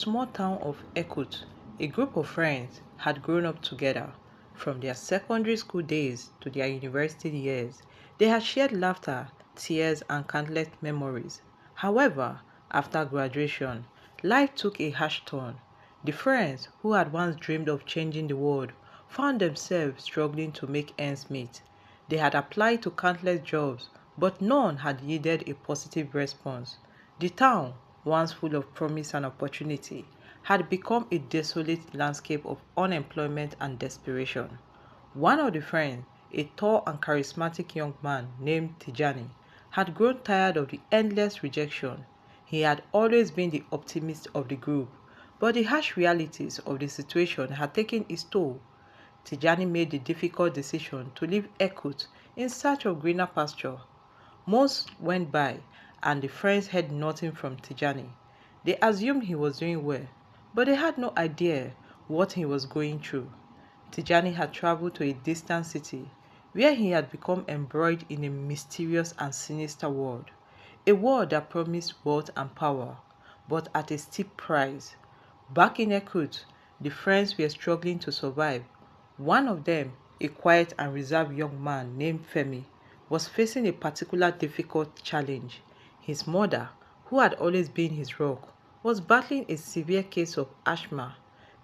Small town of Ekut, a group of friends had grown up together. From their secondary school days to their university years, they had shared laughter, tears, and countless memories. However, after graduation, life took a harsh turn. The friends who had once dreamed of changing the world found themselves struggling to make ends meet. They had applied to countless jobs, but none had yielded a positive response. The town, once full of promise and opportunity, had become a desolate landscape of unemployment and desperation. One of the friends, a tall and charismatic young man named Tijani, had grown tired of the endless rejection. He had always been the optimist of the group, but the harsh realities of the situation had taken its toll. Tijani made the difficult decision to leave Ekut in search of greener pasture. Months went by, and the friends heard nothing from Tijani. They assumed he was doing well, but they had no idea what he was going through. Tijani had traveled to a distant city where he had become embroiled in a mysterious and sinister world. A world that promised wealth and power, but at a steep price. Back in Ekut, the friends were struggling to survive. One of them, a quiet and reserved young man named Femi, was facing a particular difficult challenge. His mother, who had always been his rock, was battling a severe case of asthma.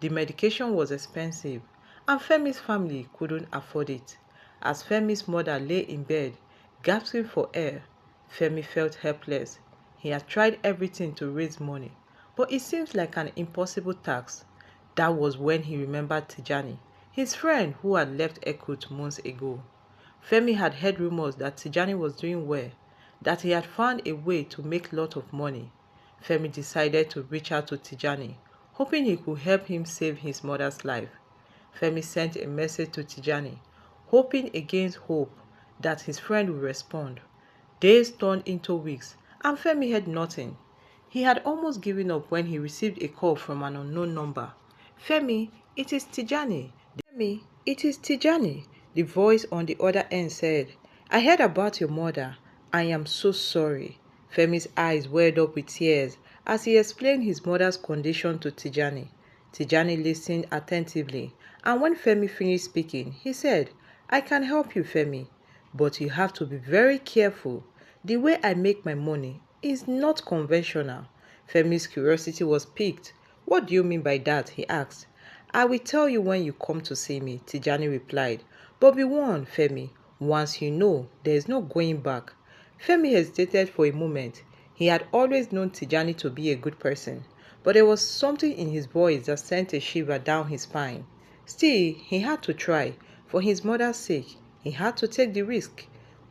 The medication was expensive, and Femi's family couldn't afford it. As Femi's mother lay in bed, gasping for air, Femi felt helpless. He had tried everything to raise money, but it seems like an impossible task. That was when he remembered Tijani, his friend who had left Ekut months ago. Femi had heard rumors that Tijani was doing well, that he had found a way to make lot of money. Femi decided to reach out to Tijani, hoping he could help him save his mother's life. Femi sent a message to Tijani, hoping against hope that his friend would respond. Days turned into weeks, and Femi had nothing. He had almost given up when he received a call from an unknown number. Femi, it is Tijani. Femi, it is Tijani. The voice on the other end said, I heard about your mother. I am so sorry. Femi's eyes welled up with tears as he explained his mother's condition to Tijani. Tijani listened attentively, and when Femi finished speaking, he said, I can help you, Femi, but you have to be very careful. The way I make my money is not conventional. Femi's curiosity was piqued. What do you mean by that? He asked. I will tell you when you come to see me, Tijani replied. But be warned, Femi, once you know, there is no going back. Femi hesitated for a moment. He had always known Tijani to be a good person, but there was something in his voice that sent a shiver down his spine. Still, he had to try. For his mother's sake, he had to take the risk.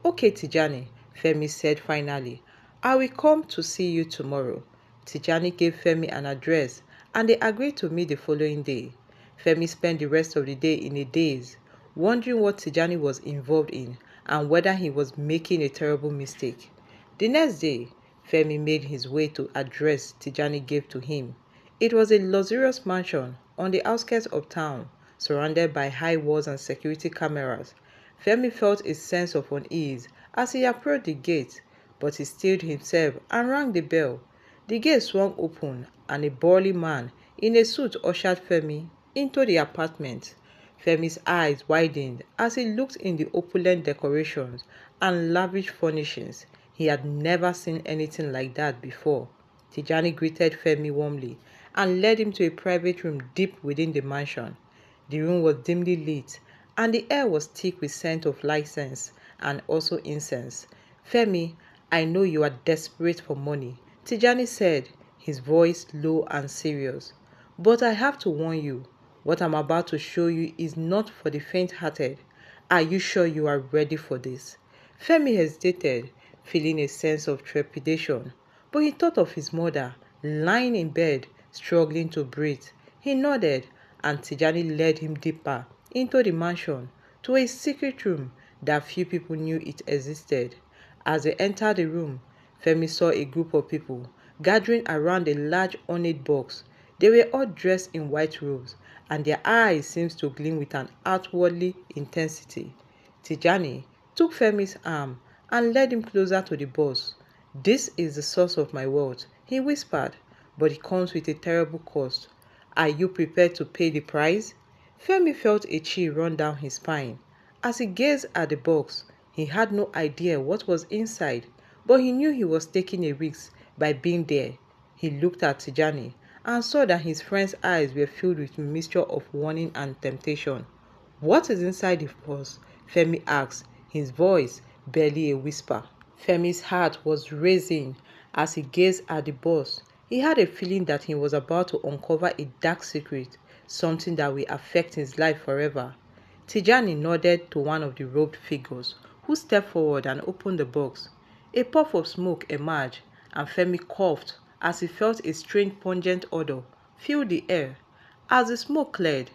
Okay, Tijani, Femi said finally. I will come to see you tomorrow. Tijani gave Femi an address and they agreed to meet the following day. Femi spent the rest of the day in a daze, wondering what Tijani was involved in and whether he was making a terrible mistake. The next day, Femi made his way to the address Tijani gave to him. It was a luxurious mansion on the outskirts of town, surrounded by high walls and security cameras. Femi felt a sense of unease as he approached the gate, but he steeled himself and rang the bell. The gate swung open and a burly man in a suit ushered Femi into the apartment. Femi's eyes widened as he looked in the opulent decorations and lavish furnishings. He had never seen anything like that before. Tijani greeted Femi warmly and led him to a private room deep within the mansion. The room was dimly lit and the air was thick with scent of license and also incense. Femi, I know you are desperate for money, Tijani said, his voice low and serious. But I have to warn you, what I'm about to show you is not for the faint-hearted. Are you sure you are ready for this? Femi hesitated, feeling a sense of trepidation, but he thought of his mother, lying in bed, struggling to breathe. He nodded, and Tijani led him deeper into the mansion, to a secret room that few people knew it existed. As they entered the room, Femi saw a group of people gathering around a large ornate box. They were all dressed in white robes, and their eyes seemed to gleam with an outwardly intensity. Tijani took Femi's arm and led him closer to the boss. This is the source of my wealth, he whispered. but it comes with a terrible cost. Are you prepared to pay the price? Femi felt a chill run down his spine. As he gazed at the box, he had no idea what was inside, but he knew he was taking a risk by being there. He looked at Tijani and saw that his friend's eyes were filled with a mixture of warning and temptation. "What is inside the box?" Femi asked, his voice barely a whisper. Femi's heart was racing as he gazed at the box. He had a feeling that he was about to uncover a dark secret, something that will affect his life forever. Tijani nodded to one of the robed figures, who stepped forward and opened the box. A puff of smoke emerged, and Femi coughed as he felt a strange pungent odor fill the air. As the smoke cleared,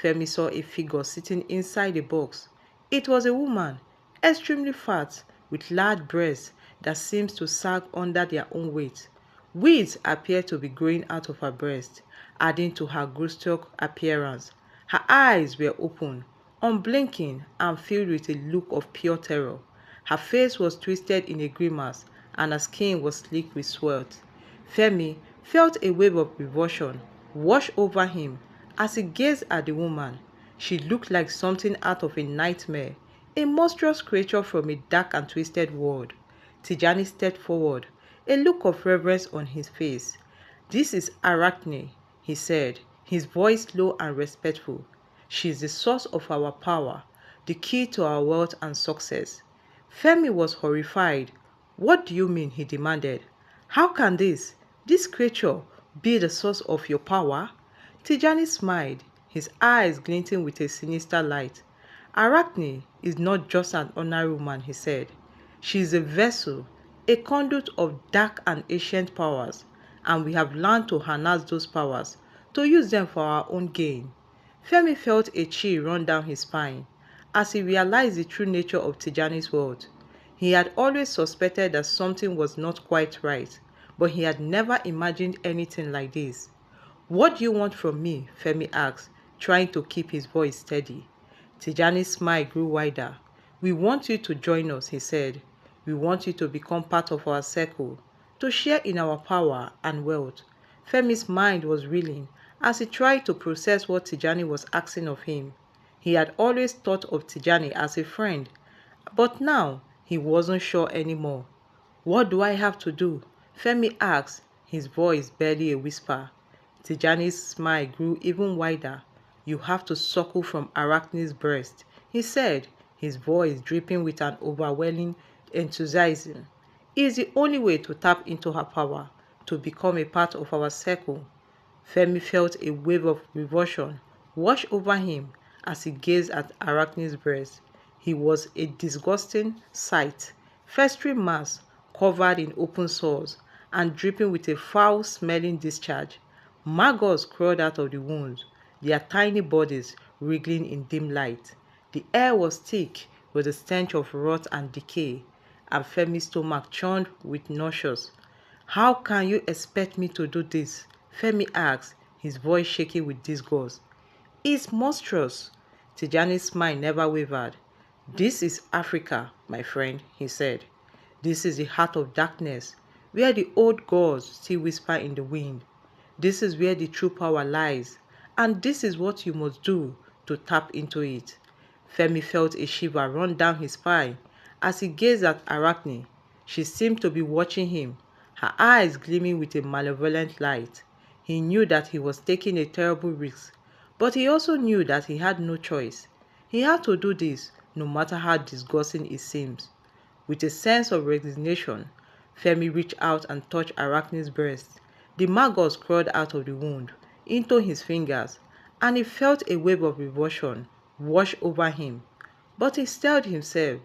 Femi saw a figure sitting inside the box. It was a woman, extremely fat, with large breasts that seemed to sag under their own weight. Weeds appeared to be growing out of her breast, adding to her grotesque appearance. Her eyes were open, unblinking, and filled with a look of pure terror. Her face was twisted in a grimace, and her skin was slick with sweat. Femi felt a wave of revulsion wash over him as he gazed at the woman. She looked like something out of a nightmare, a monstrous creature from a dark and twisted world. Tijani stepped forward, a look of reverence on his face. "This is Arachne," he said, his voice low and respectful. "She is the source of our power, the key to our wealth and success." Femi was horrified. "What do you mean?" he demanded. "How can this creature, be the source of your power?" Tijani smiled, his eyes glinting with a sinister light. "Arachne is not just an ordinary woman," he said. "She is a vessel, a conduit of dark and ancient powers, and we have learned to harness those powers, to use them for our own gain." Femi felt a chill run down his spine as he realized the true nature of Tijani's world. He had always suspected that something was not quite right, but he had never imagined anything like this. "What do you want from me?" Femi asked, trying to keep his voice steady. Tijani's smile grew wider. "We want you to join us," he said. "We want you to become part of our circle, to share in our power and wealth." Femi's mind was reeling as he tried to process what Tijani was asking of him. He had always thought of Tijani as a friend, but now he wasn't sure anymore. "What do I have to do?" Femi asked, his voice barely a whisper. Tijani's smile grew even wider. "You have to suckle from Arachne's breast," he said, his voice dripping with an overwhelming enthusiasm. "It's the only way to tap into her power, to become a part of our circle." Femi felt a wave of revulsion wash over him as he gazed at Arachne's breast. He was a disgusting sight, festering mass covered in open sores and dripping with a foul-smelling discharge. Maggots crawled out of the wounds, their tiny bodies wriggling in dim light. The air was thick with the stench of rot and decay, and Femi's stomach churned with nauseous. "How can you expect me to do this?" Femi asked, his voice shaking with disgust. "It's monstrous." Tijani's smile never wavered. "This is Africa, my friend," he said. "This is the heart of darkness, where the old gods still whisper in the wind. This is where the true power lies, and this is what you must do to tap into it." Femi felt a shiver run down his spine as he gazed at Arachne. She seemed to be watching him, her eyes gleaming with a malevolent light. He knew that he was taking a terrible risk, but he also knew that he had no choice. He had to do this, no matter how disgusting it seems. With a sense of resignation, Femi reached out and touched Arachne's breast. The maggots crawled out of the wound, into his fingers, and he felt a wave of revulsion wash over him. But he steadied himself,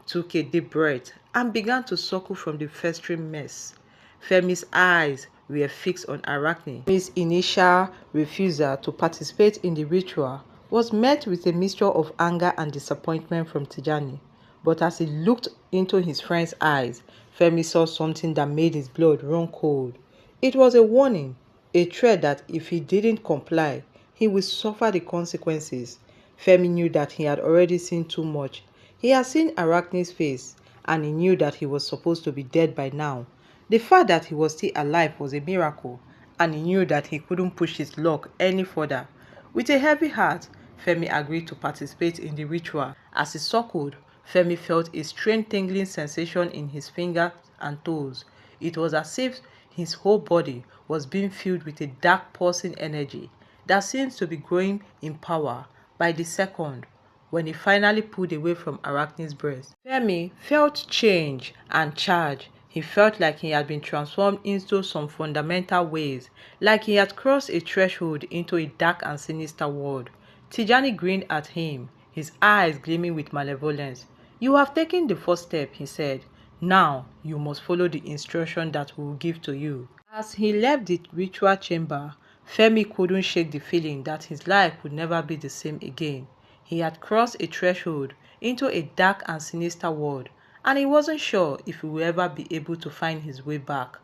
took a deep breath, and began to suckle from the festering mess. Femi's eyes were fixed on Arachne. Femi's initial refusal to participate in the ritual was met with a mixture of anger and disappointment from Tijani. But as he looked into his friend's eyes, Femi saw something that made his blood run cold. It was a warning, a threat that if he didn't comply, he would suffer the consequences. Femi knew that he had already seen too much. He had seen Arachne's face, and he knew that he was supposed to be dead by now. The fact that he was still alive was a miracle, and he knew that he couldn't push his luck any further. With a heavy heart, Femi agreed to participate in the ritual. As he suckled, Femi felt a strange tingling sensation in his fingers and toes. It was as if his whole body was being filled with a dark pulsing energy that seemed to be growing in power by the second. When he finally pulled away from Arachne's breast, Femi felt change and charge. He felt like he had been transformed into some fundamental ways, like he had crossed a threshold into a dark and sinister world. Tijani grinned at him, his eyes gleaming with malevolence. "You have taken the first step," he said. "Now you must follow the instruction that we will give to you." As he left the ritual chamber, Femi couldn't shake the feeling that his life would never be the same again. He had crossed a threshold into a dark and sinister world, and he wasn't sure if he would ever be able to find his way back.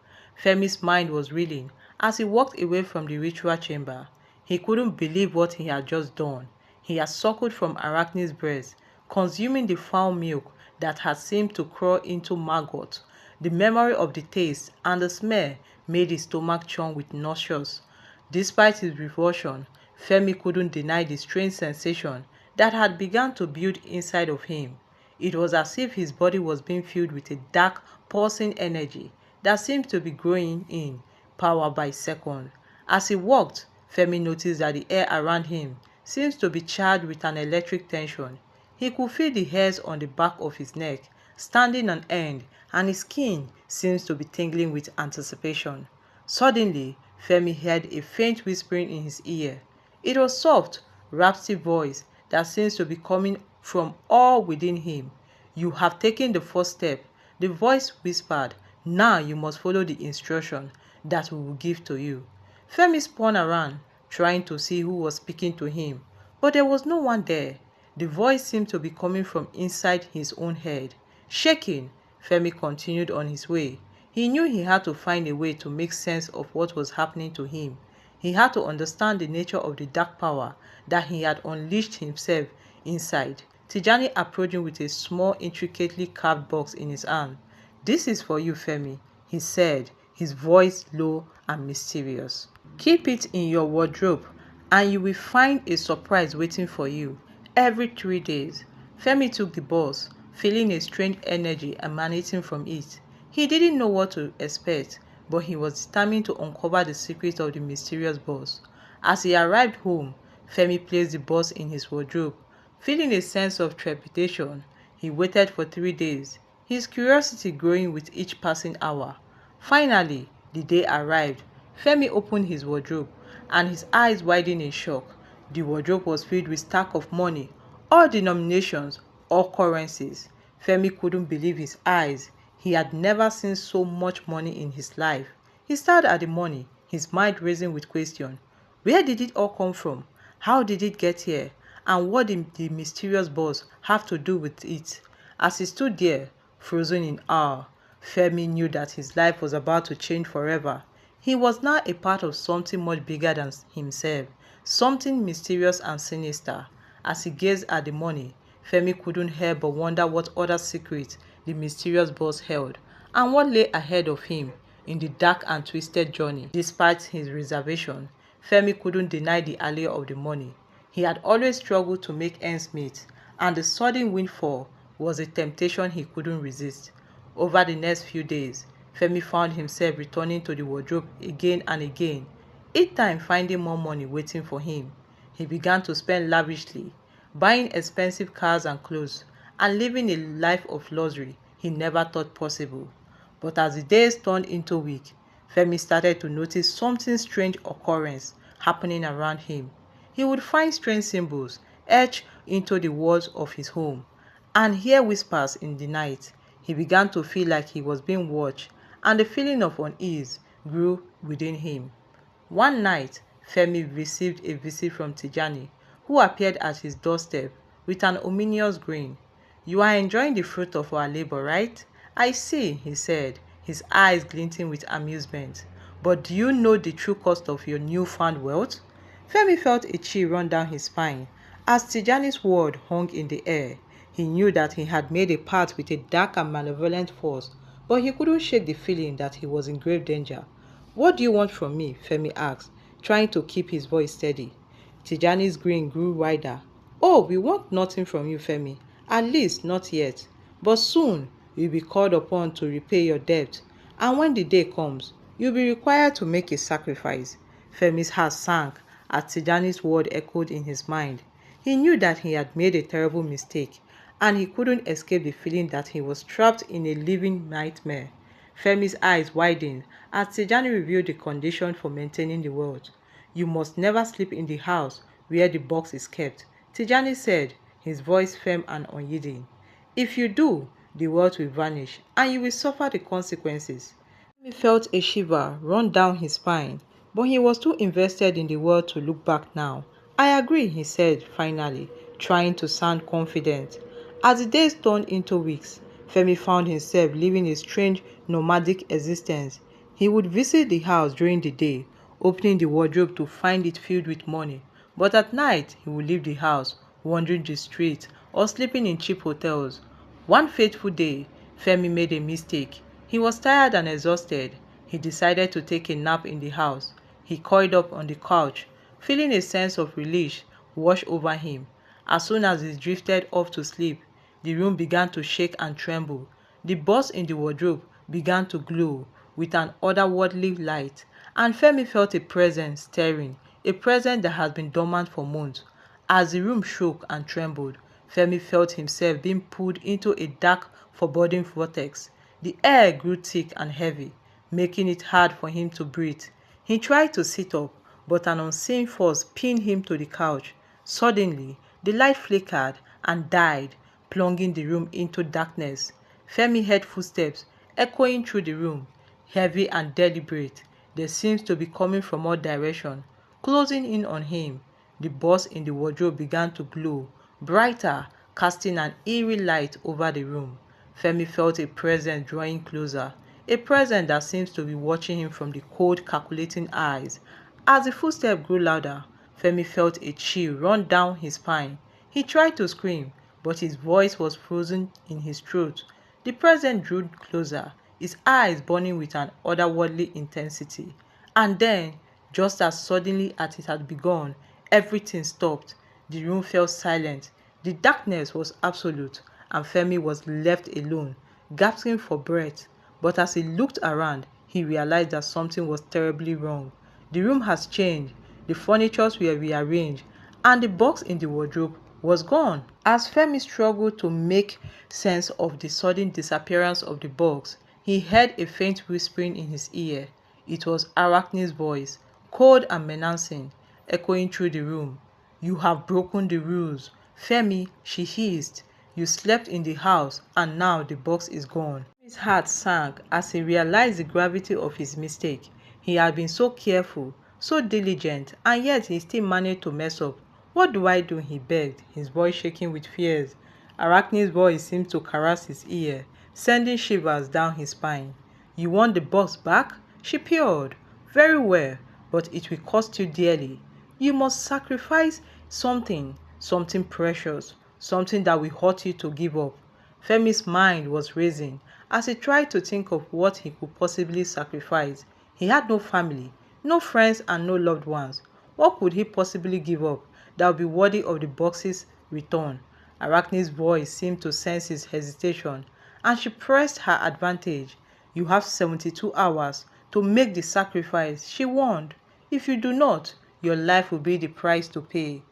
Femi's mind was reeling as he walked away from the ritual chamber. He couldn't believe what he had just done. He had suckled from Arachne's breast, consuming the foul milk that had seemed to crawl into maggot. The memory of the taste and the smell made his stomach churn with nauseous. Despite his revulsion, Femi couldn't deny the strange sensation that had begun to build inside of him. It was as if his body was being filled with a dark, pulsing energy that seemed to be growing in power by second. As he walked, Femi noticed that the air around him seemed to be charged with an electric tension. He could feel the hairs on the back of his neck standing on end, and his skin seemed to be tingling with anticipation. Suddenly, Femi heard a faint whispering in his ear. It was soft, raspy voice that seems to be coming from all within him. "You have taken the first step," the voice whispered. "Now you must follow the instruction that we will give to you." Femi spun around, trying to see who was speaking to him, but there was no one there. The voice seemed to be coming from inside his own head. Shaking, Femi continued on his way. He knew he had to find a way to make sense of what was happening to him. He had to understand the nature of the dark power that he had unleashed himself inside. Tijani approached him with a small, intricately carved box in his hand. "This is for you, Femi," he said, his voice low and mysterious. "Keep it in your wardrobe, and you will find a surprise waiting for you every 3 days." Femi took the box, feeling a strange energy emanating from it. He didn't know what to expect, but he was determined to uncover the secret of the mysterious box. As he arrived home, Femi placed the box in his wardrobe. Feeling a sense of trepidation, he waited for 3 days, his curiosity growing with each passing hour. Finally, the day arrived. Femi opened his wardrobe, and his eyes widened in shock. The wardrobe was filled with stacks of money, all denominations, all currencies. Femi couldn't believe his eyes. He had never seen so much money in his life. He stared at the money, his mind racing with questions. Where did it all come from? How did it get here? And what did the mysterious boss have to do with it? As he stood there, frozen in awe, Femi knew that his life was about to change forever. He was now a part of something much bigger than himself, something mysterious and sinister. As he gazed at the money, Femi couldn't help but wonder what other secrets the mysterious boss held, and what lay ahead of him in the dark and twisted journey. Despite his reservation, Femi couldn't deny the allure of the money. He had always struggled to make ends meet, and the sudden windfall was a temptation he couldn't resist. Over the next few days, Femi found himself returning to the wardrobe again and again, each time finding more money waiting for him. He began to spend lavishly, buying expensive cars and clothes, and living a life of luxury he never thought possible. But as the days turned into weeks, Femi started to notice something strange occurrence happening around him. He would find strange symbols etched into the walls of his home, and hear whispers in the night. He began to feel like he was being watched, and the feeling of unease grew within him. One night, Femi received a visit from Tijani, who appeared at his doorstep with an ominous grin. "You are enjoying the fruit of our labor, right? I see," he said, his eyes glinting with amusement. "But do you know the true cost of your newfound wealth?" Femi felt a chill run down his spine. As Tijani's word hung in the air, he knew that he had made a pact with a dark and malevolent force, but he couldn't shake the feeling that he was in grave danger. What do you want from me? Femi asked, trying to keep his voice steady. Tijani's grin grew wider. Oh, we want nothing from you, Femi. At least not yet. But soon you'll be called upon to repay your debt. And when the day comes, you'll be required to make a sacrifice. Femi's heart sank as Tijani's word echoed in his mind. He knew that he had made a terrible mistake, and he couldn't escape the feeling that he was trapped in a living nightmare. Femi's eyes widened as Tijani revealed the condition for maintaining the wealth. You must never sleep in the house where the box is kept, Tijani said, his voice firm and unyielding. If you do, the wealth will vanish and you will suffer the consequences. He felt a shiver run down his spine, but he was too invested in the world to look back now. I agree, he said finally, trying to sound confident. As the days turned into weeks, Femi found himself living a strange nomadic existence. He would visit the house during the day, opening the wardrobe to find it filled with money. But at night, he would leave the house, wandering the streets, or sleeping in cheap hotels. One fateful day, Femi made a mistake. He was tired and exhausted. He decided to take a nap in the house. He coiled up on the couch, feeling a sense of relief wash over him. As soon as he drifted off to sleep, the room began to shake and tremble. The box in the wardrobe began to glow with an otherworldly light, and Femi felt a presence stirring, a presence that had been dormant for months. As the room shook and trembled, Femi felt himself being pulled into a dark, foreboding vortex. The air grew thick and heavy, making it hard for him to breathe. He tried to sit up, but an unseen force pinned him to the couch. Suddenly, the light flickered and died, plunging the room into darkness. Femi heard footsteps echoing through the room, heavy and deliberate. They seemed to be coming from all directions, closing in on him. The box in the wardrobe began to glow, brighter, casting an eerie light over the room. Femi felt a presence drawing closer, a presence that seems to be watching him from the cold, calculating eyes. As the footsteps grew louder, Femi felt a chill run down his spine. He tried to scream, but his voice was frozen in his throat. The presence drew closer, his eyes burning with an otherworldly intensity. And then, just as suddenly as it had begun, everything stopped. The room fell silent. The darkness was absolute, and Femi was left alone, gasping for breath. But as he looked around, he realized that something was terribly wrong. The room has changed, the furniture were rearranged, and the box in the wardrobe was gone. As Femi struggled to make sense of the sudden disappearance of the box, he heard a faint whispering in his ear. It was Arachne's voice, cold and menacing, echoing through the room. You have broken the rules. Femi, she hissed. You slept in the house and now the box is gone. His heart sank as he realized the gravity of his mistake. He had been so careful, so diligent, and yet he still managed to mess up. What do I do? He begged, his voice shaking with fears. Arachne's voice seemed to caress his ear, sending shivers down his spine. You want the box back? She purred. Very well, but it will cost you dearly. You must sacrifice something precious, something that will hurt you to give up. Femi's mind was racing as he tried to think of what he could possibly sacrifice. He had no family, no friends, and no loved ones. What could he possibly give up that would be worthy of the box's return? Arachne's voice seemed to sense his hesitation, and she pressed her advantage. You have 72 hours to make the sacrifice, she warned. If you do not, your life will be the price to pay.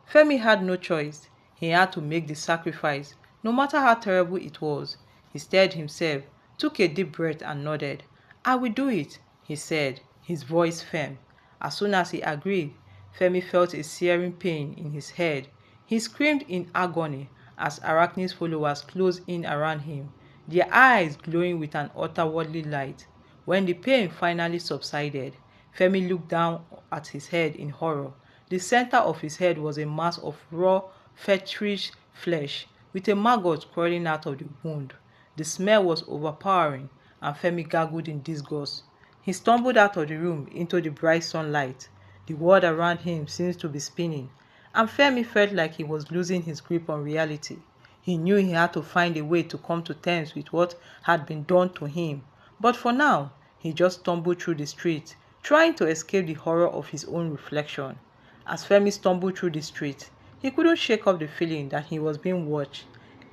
Femi had no choice. He had to make the sacrifice, no matter how terrible it was. He steadied himself, took a deep breath and nodded. I will do it, he said, his voice firm. As soon as he agreed, Femi felt a searing pain in his head. He screamed in agony as Arachne's followers closed in around him, their eyes glowing with an otherworldly light. When the pain finally subsided, Femi looked down at his head in horror. The center of his head was a mass of raw, fetish flesh, with a maggot crawling out of the wound. The smell was overpowering, and Femi gargled in disgust. He stumbled out of the room into the bright sunlight. The world around him seemed to be spinning, and Femi felt like he was losing his grip on reality. He knew he had to find a way to come to terms with what had been done to him. But for now, he just stumbled through the streets, trying to escape the horror of his own reflection. As Femi stumbled through the street, he couldn't shake off the feeling that he was being watched.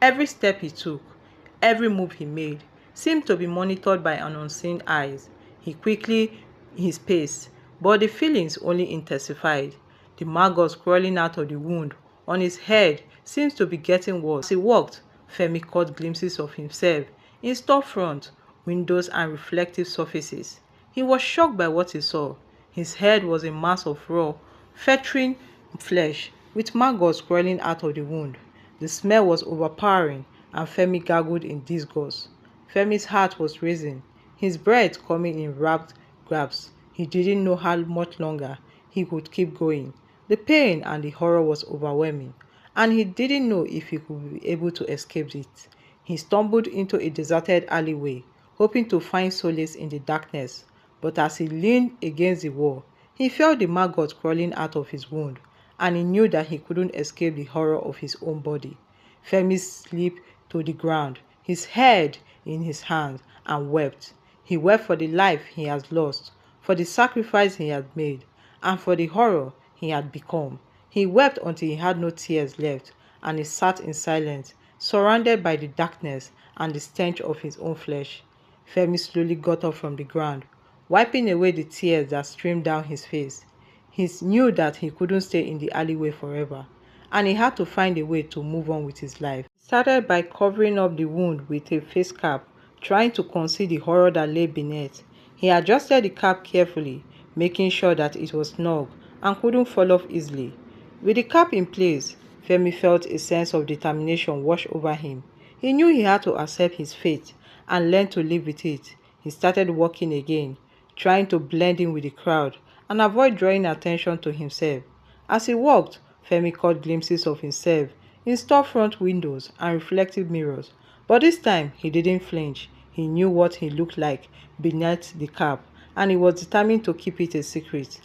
Every step he took, every move he made, seemed to be monitored by an unseen eyes. He quickly his pace, but the feelings only intensified. The maggots crawling out of the wound on his head seems to be getting worse. As he walked, Femi caught glimpses of himself in storefront, windows and reflective surfaces. He was shocked by what he saw. His head was a mass of raw, fettering flesh, with maggots crawling out of the wound. The smell was overpowering, and Femi gargled in disgust. Femi's heart was racing, his breath coming in rapt grabs. He didn't know how much longer he could keep going. The pain and the horror was overwhelming, and he didn't know if he could be able to escape it. He stumbled into a deserted alleyway, hoping to find solace in the darkness. But as he leaned against the wall, he felt the maggot crawling out of his wound, and he knew that he couldn't escape the horror of his own body. Femi slipped to the ground, his head in his hands, and wept. He wept for the life he had lost, for the sacrifice he had made, and for the horror he had become. He wept until he had no tears left, and he sat in silence, surrounded by the darkness and the stench of his own flesh. Femi slowly got up from the ground, wiping away the tears that streamed down his face. He knew that he couldn't stay in the alleyway forever, and he had to find a way to move on with his life. He started by covering up the wound with a face cap, trying to conceal the horror that lay beneath. He adjusted the cap carefully, making sure that it was snug and couldn't fall off easily. With the cap in place, Femi felt a sense of determination wash over him. He knew he had to accept his fate and learn to live with it. He started walking again, trying to blend in with the crowd and avoid drawing attention to himself. As he walked, Femi caught glimpses of himself in storefront windows and reflective mirrors. But this time, he didn't flinch. He knew what he looked like beneath the cap, and he was determined to keep it a secret.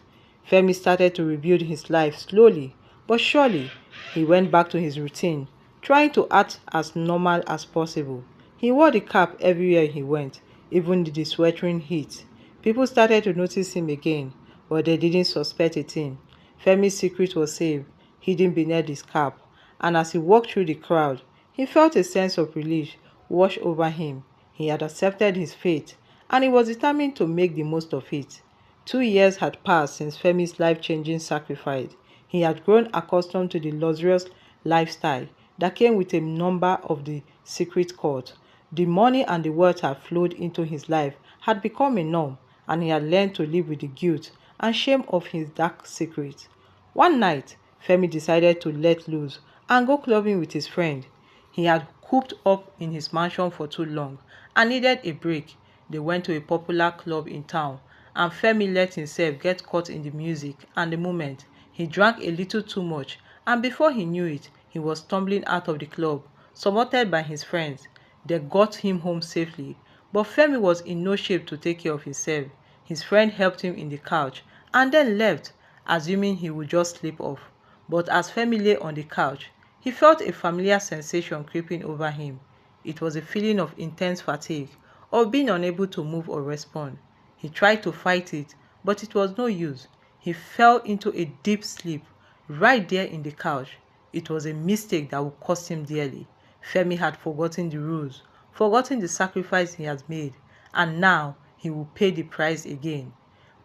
Femi started to rebuild his life slowly, but surely. He went back to his routine, trying to act as normal as possible. He wore the cap everywhere he went, even in the sweltering heat. People started to notice him again, but they didn't suspect a thing. Femi's secret was safe, hidden beneath his cap, and as he walked through the crowd, he felt a sense of relief wash over him. He had accepted his fate, and he was determined to make the most of it. 2 years had passed since Femi's life-changing sacrifice. He had grown accustomed to the luxurious lifestyle that came with a number of the secret court. The money and the wealth had flowed into his life had become a norm, and he had learned to live with the guilt and shame of his dark secret. One night, Femi decided to let loose and go clubbing with his friend. He had cooped up in his mansion for too long and needed a break. They went to a popular club in town, and Femi let himself get caught in the music and the moment. He drank a little too much, and before he knew it, he was tumbling out of the club, supported by his friends. They got him home safely, but Femi was in no shape to take care of himself. His friend helped him in the couch and then left, assuming he would just sleep off. But as Femi lay on the couch, he felt a familiar sensation creeping over him. It was a feeling of intense fatigue, of being unable to move or respond. He tried to fight it, but it was no use. He fell into a deep sleep right there in the couch. It was a mistake that would cost him dearly. Femi had forgotten the rules, forgotten the sacrifice he had made, and now he would pay the price again.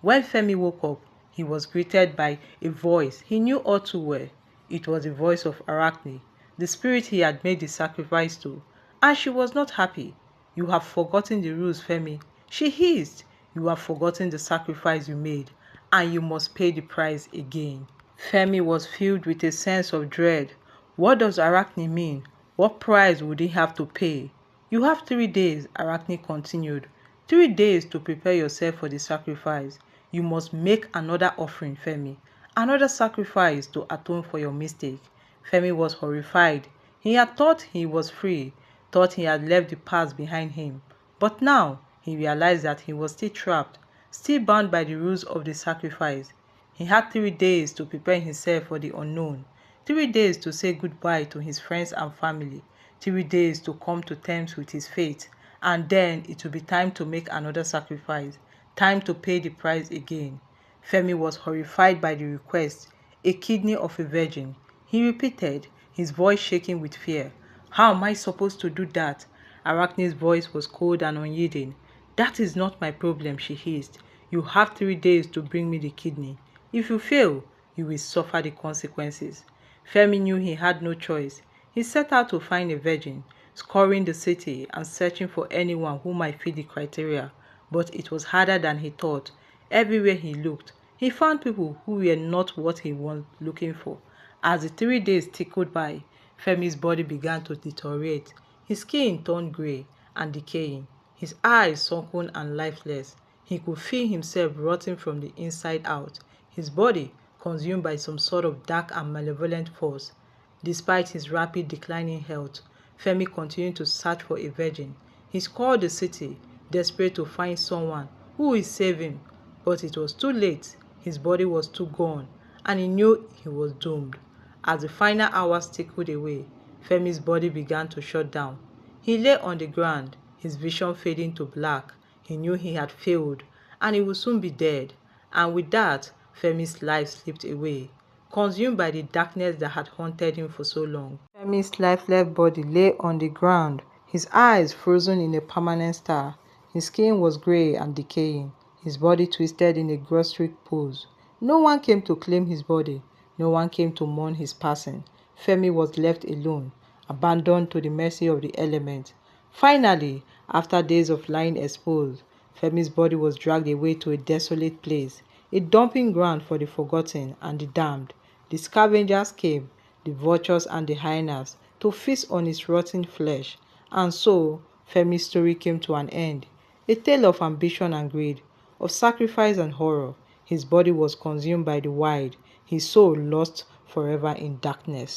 When Femi woke up, he was greeted by a voice he knew all too well. It was the voice of Arachne, the spirit he had made the sacrifice to, and she was not happy. "You have forgotten the rules, Femi," she hissed. "You have forgotten the sacrifice you made, and you must pay the price again." Femi was filled with a sense of dread. What does Arachne mean? What price would he have to pay? "You have 3 days," Arachne continued. 3 days to prepare yourself for the sacrifice. You must make another offering, Femi. Another sacrifice to atone for your mistake. Femi was horrified. He had thought he was free, thought he had left the past behind him. But now he realized that he was still trapped, still bound by the rules of the sacrifice. He had 3 days to prepare himself for the unknown. 3 days to say goodbye to his friends and family. 3 days to come to terms with his fate. And then it would be time to make another sacrifice. Time to pay the price again. Femi was horrified by the request. A kidney of a virgin. He repeated, his voice shaking with fear. How am I supposed to do that? Arachne's voice was cold and unyielding. That is not my problem, she hissed. You have 3 days to bring me the kidney. If you fail, you will suffer the consequences. Femi knew he had no choice. He set out to find a virgin, scouring the city and searching for anyone who might fit the criteria. But it was harder than he thought. Everywhere he looked, he found people who were not what he was looking for. As the 3 days tickled by, Femi's body began to deteriorate. His skin turned grey and decaying, his eyes sunken and lifeless. He could feel himself rotting from the inside out, his body consumed by some sort of dark and malevolent force. Despite his rapid decline in health, Femi continued to search for a virgin. He scoured the city, desperate to find someone who would save him. But it was too late. His body was too gone, and he knew he was doomed. As the final hours tickled away, Femi's body began to shut down. He lay on the ground, his vision fading to black. He knew he had failed, and he would soon be dead. And with that, Femi's life slipped away, consumed by the darkness that had haunted him for so long. Femi's lifeless body lay on the ground, his eyes frozen in a permanent stare. His skin was grey and decaying, his body twisted in a grotesque pose. No one came to claim his body. No one came to mourn his passing. Femi was left alone, abandoned to the mercy of the elements. Finally, after days of lying exposed, Femi's body was dragged away to a desolate place, a dumping ground for the forgotten and the damned. The scavengers came, the vultures and the hyenas, to feast on his rotting flesh. And so, Femi's story came to an end. A tale of ambition and greed, of sacrifice and horror. His body was consumed by the wild, his soul lost forever in darkness.